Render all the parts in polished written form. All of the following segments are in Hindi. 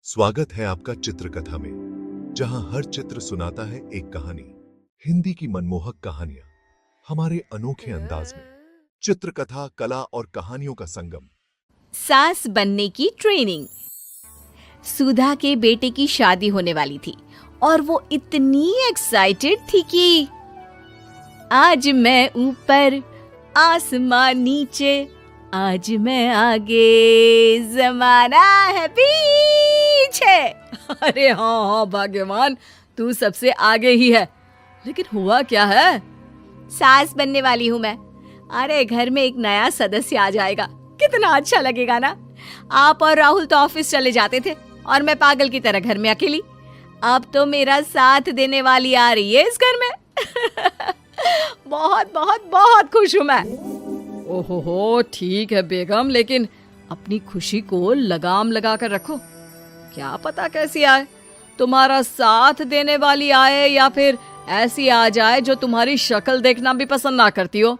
स्वागत है आपका चित्रकथा में, जहां हर चित्र सुनाता है एक कहानी। हिंदी की मनमोहक कहानियां हमारे अनोखे अंदाज में। चित्रकथा, कला और कहानियों का संगम। सास बनने की ट्रेनिंग। सुधा के बेटे की शादी होने वाली थी और वो इतनी एक्साइटेड थी कि आज मैं ऊपर आसमान नीचे, आज मैं आगे जमाना है पीछे। अरे हाँ भाग्यवान, तू सबसे आगे ही है। लेकिन हुआ क्या है? सास बनने वाली हूँ मैं। अरे घर में एक नया सदस्य आ जाएगा, कितना अच्छा लगेगा ना। आप और राहुल तो ऑफिस चले जाते थे और मैं पागल की तरह घर में अकेली। अब तो मेरा साथ देने वाली आ रही है इस घर में। बहुत बहुत बहुत खुश हूँ मैं। ओहो ठीक है बेगम, लेकिन अपनी खुशी को लगाम लगा कर रखो। क्या पता कैसी आए, तुम्हारा साथ देने वाली आए या फिर ऐसी आ जाए जो तुम्हारी शक्ल देखना भी पसंद ना करती हो।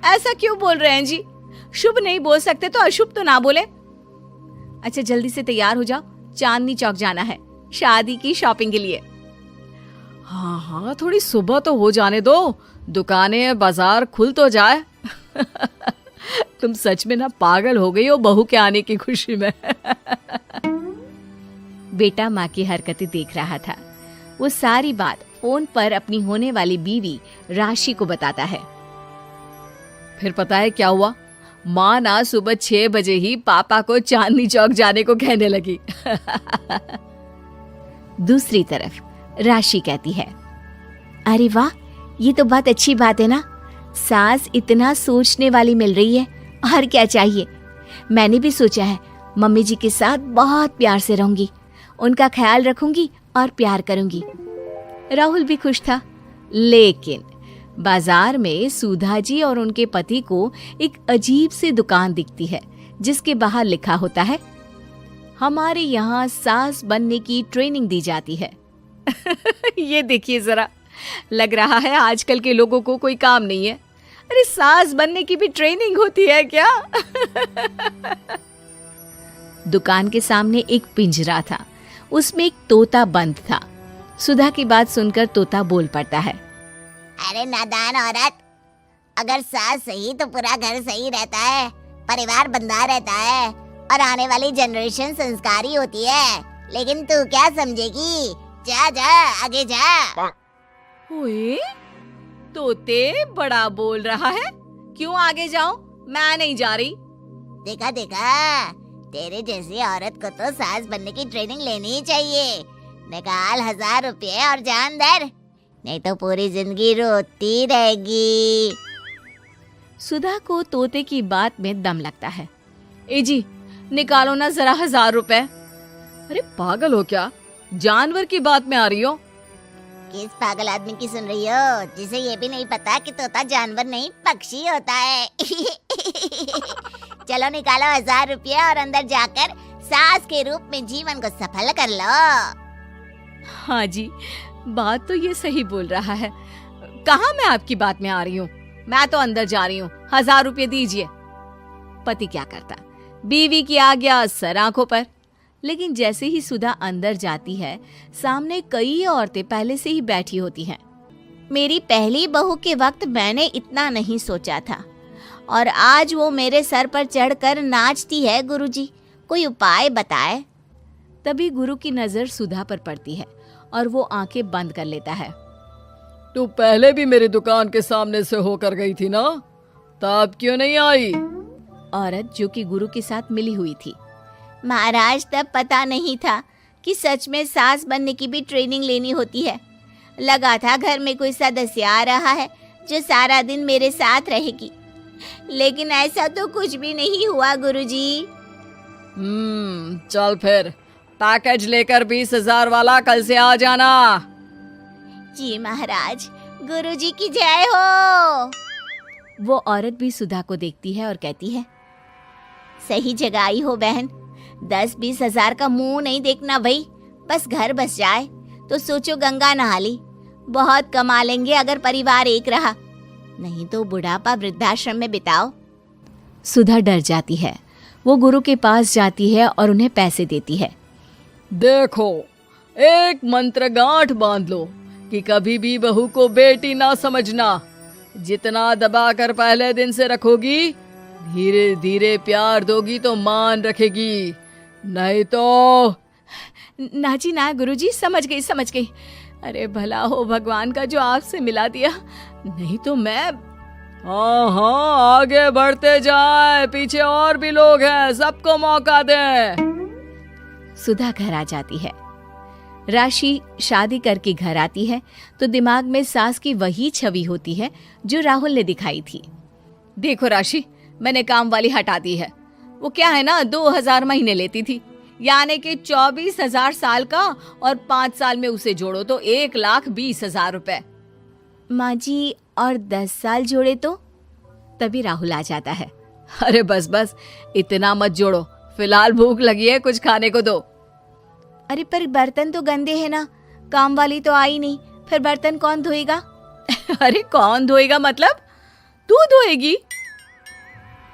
ऐसा क्यों बोल रहे हैं जी? शुभ नहीं बोल सकते तो अशुभ तो ना बोले। अच्छा जल्दी से तैयार हो जाओ, चांदनी चौक जाना है शादी की शॉपिंग के लिए। हाँ, थोड़ी सुबह तो हो जाने दो, दुकानें बाजार खुल तो जाए। तुम सच में ना पागल हो गई हो बहू के आने की खुशी में। बेटा माँ की हरकतें देख रहा था। वो सारी बात फोन पर अपनी होने वाली बीवी राशि को बताता है। फिर पता है क्या हुआ? माँ ना सुबह 6 बजे ही पापा को चांदनी चौक जाने को कहने लगी। दूसरी तरफ राशि कहती है, अरे वाह, ये तो बहुत अच्छी बात है ना। सास इतना सोचने वाली मिल रही है, और क्या चाहिए। मैंने भी सोचा है मम्मी जी के साथ बहुत प्यार से रहूंगी, उनका ख्याल रखूंगी और प्यार करूंगी। राहुल भी खुश था। लेकिन बाजार में सुधा जी और उनके पति को एक अजीब सी दुकान दिखती है जिसके बाहर लिखा होता है, हमारे यहाँ सास बनने की ट्रेनिंग दी जाती है। ये देखिए जरा, लग रहा है आजकल के लोगों को कोई काम नहीं है। अरे सास बनने की भी ट्रेनिंग होती है क्या? दुकान के सामने एक पिंजरा था, उसमें एक तोता बंद था। सुधा की बात सुनकर तोता बोल पड़ता है, अरे नादान औरत, अगर सास सही तो पूरा घर सही रहता है, परिवार बंधा रहता है और आने वाली जनरेशन संस्कारी होती है। लेकिन तू क्या समझेगी? जा जा आगे जा। ओए, तोते बड़ा बोल रहा है, क्यों आगे जाऊं? मैं नहीं जा रही। देखा देखा, तेरे जैसी औरत को तो सास बनने की ट्रेनिंग लेनी ही चाहिए। निकाल 1000 रुपये और जान दर, नहीं तो पूरी जिंदगी रोती रहेगी। सुधा को तोते की बात में दम लगता है। ए जी, निकालो ना जरा 1000 रुपए। अरे पागल हो क्या? जानवर की बात में आ रही हो? किस पागल आदमी की सुन रही हो, जिसे ये भी नहीं पता कि तोता जानवर नहीं पक्षी होता है। चलो निकालो 1000 रुपये और अंदर जाकर सास के रूप में जीवन को सफल कर लो। हाँ जी, बात तो ये सही बोल रहा है। कहाँ मैं आपकी बात में आ रही हूँ? मैं तो अंदर जा रही हूँ, 1000 रुपये दीजिए। पति क्या करता, बीवी की आज्ञा सर आंखों पर। लेकिन जैसे ही सुधा अंदर जाती है, सामने कई औरतें पहले से ही बैठी होती हैं। मेरी पहली बहू के वक्त मैंने इतना नहीं सोचा था, और आज वो मेरे सर पर चढ़कर नाचती है। गुरुजी, कोई उपाय बताए। तभी गुरु की नजर सुधा पर पड़ती है और वो आंखें बंद कर लेता है। तू पहले भी मेरी दुकान के सामने से होकर गई थी ना, तब क्यों नहीं आई? औरत जो कि गुरु के साथ मिली हुई थी। महाराज, तब पता नहीं था कि सच में सास बनने की भी ट्रेनिंग लेनी होती है। लगा था घर में कोई सदस्य आ रहा है जो सारा दिन मेरे साथ रहेगी, लेकिन ऐसा तो कुछ भी नहीं हुआ गुरुजी। चल फिर पैकेज लेकर 20,000 वाला कल से आ जाना। जी महाराज, गुरुजी की जय हो। वो औरत भी सुधा को देखती है और कहती है, सही जगह आई हो बहन। 10-20 हजार का मुंह नहीं देखना भाई, बस घर बस जाए तो सोचो गंगा नहा ली। बहुत कमा लेंगे अगर परिवार एक रहा, नहीं तो बुढ़ापा वृद्धाश्रम में बिताओ। सुधा डर जाती है। वो गुरु के पास जाती है और उन्हें पैसे देती है। देखो, एक मंत्र गांठ बांध लो कि कभी भी बहू को बेटी ना समझना। जितना दबाकर पहले दिन से रखोगी, धीरे धीरे प्यार दोगी तो मान रखेगी, नहीं तो। ना जी ना गुरुजी, समझ गई। अरे भला हो भगवान का जो आपसे मिला दिया, नहीं तो मैं। हाँ, आगे बढ़ते जाए, पीछे और भी लोग हैं, सबको मौका दे। सुधा घर आ जाती है। राशि शादी करके घर आती है तो दिमाग में सास की वही छवि होती है जो राहुल ने दिखाई थी। देखो राशि, मैंने काम वाली हटा दी है। वो क्या है ना, 2000 महीने लेती थी, यानी कि 24,000 साल का, और 5 साल में उसे जोड़ो तो 1,20,000 रुपए। माँ जी, और 10 साल जोड़े तो? तभी राहुल आ जाता है। अरे बस बस, इतना मत जोड़ो, फिलहाल भूख लगी है, कुछ खाने को दो। अरे पर बर्तन तो गंदे हैं ना, काम वाली तो आई नहीं, फिर बर्तन कौन धोएगा? अरे कौन धोएगा मतलब? तू धोएगी?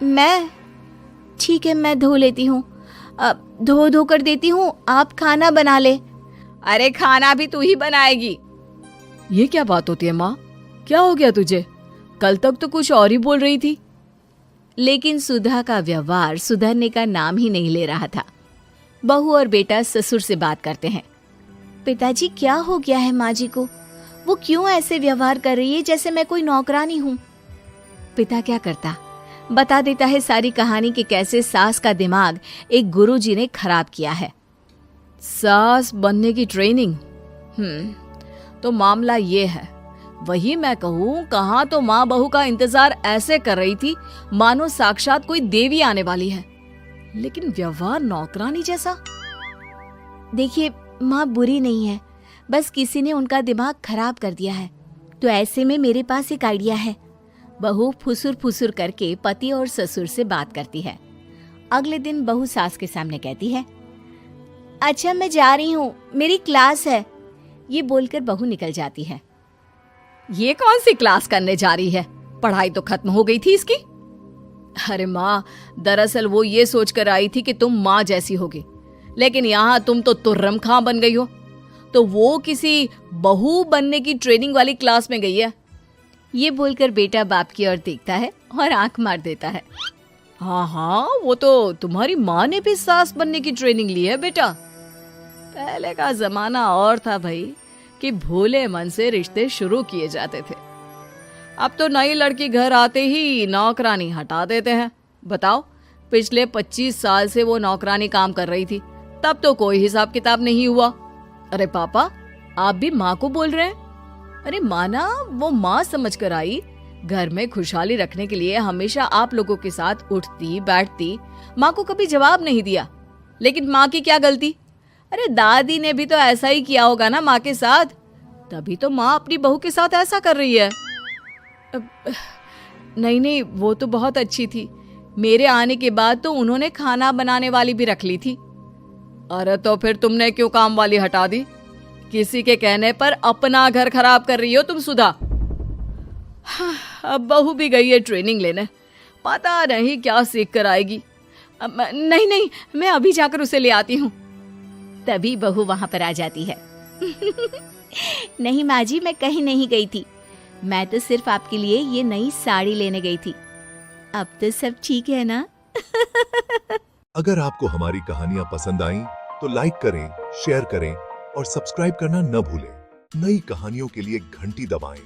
मैं? ठीक है, मैं धो लेती हूँ। धो कर देती हूँ, आप खाना बना ले। अरे खाना भी तू ही बनाएगी? ये क्या बात होती है माँ? क्या हो गया तुझे? कल तक तो कुछ और ही बोल रही थी। लेकिन सुधा का व्यवहार सुधरने का नाम ही नहीं ले रहा था। बहू और बेटा ससुर से बात करते हैं। पिताजी, क्या हो गया है माँ जी को? वो क्यों ऐसे व्यवहार कर रही है जैसे मैं कोई नौकरानी हूँ? पिता क्या करता, बता देता है सारी कहानी कि कैसे सास का दिमाग एक गुरुजी ने खराब किया है। सास बनने की ट्रेनिंग? तो मामला ये है, वही मैं कहूँ, कहाँ तो माँ बहू का इंतजार ऐसे कर रही थी मानो साक्षात कोई देवी आने वाली है, लेकिन व्यवहार नौकरानी जैसा। देखिए, माँ बुरी नहीं है, बस किसी ने उनका दिमाग खराब कर दिया है। तो ऐसे में मेरे पास एक आइडिया है। बहू फुसुर फुसुर करके पति और ससुर से बात करती है। अगले दिन बहू सास के सामने कहती है, अच्छा मैं जा रही हूँ, मेरी क्लास है। ये बोलकर बहू निकल जाती है। ये कौन सी क्लास करने जा रही है? पढ़ाई तो खत्म हो गई थी इसकी। अरे माँ, दरअसल वो ये सोच कर आई थी कि तुम माँ जैसी होगी, लेकिन यहाँ तुम तो तुर्रम खां बन गई हो। तो वो किसी बहू बनने की ट्रेनिंग वाली क्लास में गई है। ये बोलकर बेटा बाप की ओर देखता है और आंख मार देता है। हाँ, वो तो तुम्हारी माँ ने भी सास बनने की ट्रेनिंग ली है बेटा। पहले का जमाना और था भाई, कि भोले मन से रिश्ते शुरू किए जाते थे। अब तो नई लड़की घर आते ही नौकरानी हटा देते हैं। बताओ, पिछले 25 साल से वो नौकरानी काम कर रही थी, तब तो कोई हिसाब किताब नहीं हुआ। अरे पापा, आप भी माँ को बोल रहे हैं? अरे माना, वो माँ समझ कर आई, घर में खुशहाली रखने के लिए हमेशा आप लोगों के साथ उठती बैठती, माँ को कभी जवाब नहीं दिया। लेकिन माँ की क्या गलती? अरे दादी ने भी तो ऐसा ही किया होगा ना माँ के साथ, तभी तो माँ अपनी बहू के साथ ऐसा कर रही है। नहीं, वो तो बहुत अच्छी थी। मेरे आने के बाद तो उन्होंने खाना बनाने वाली भी रख ली थी। अरे तो फिर तुमने क्यों काम वाली हटा दी? किसी के कहने पर अपना घर खराब कर रही हो तुम सुधा। अब बहू भी गई है ट्रेनिंग लेने, पता नहीं क्या सीख कर आएगी। नहीं, मैं अभी जाकर उसे ले आती हूँ। तभी बहू वहां पर आ जाती है। नहीं माँ जी, मैं कहीं नहीं गई थी, मैं तो सिर्फ आपके लिए ये नई साड़ी लेने गई थी। अब तो सब ठीक है ना? अगर आपको हमारी कहानियां पसंद आईं, तो लाइक करें, शेयर करें और सब्सक्राइब करना न भूलें। नई कहानियों के लिए घंटी दबाएं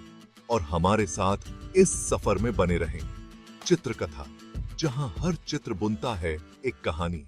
और हमारे साथ इस सफर में बने रहें। चित्रकथा, जहां हर चित्र बुनता है एक कहानी।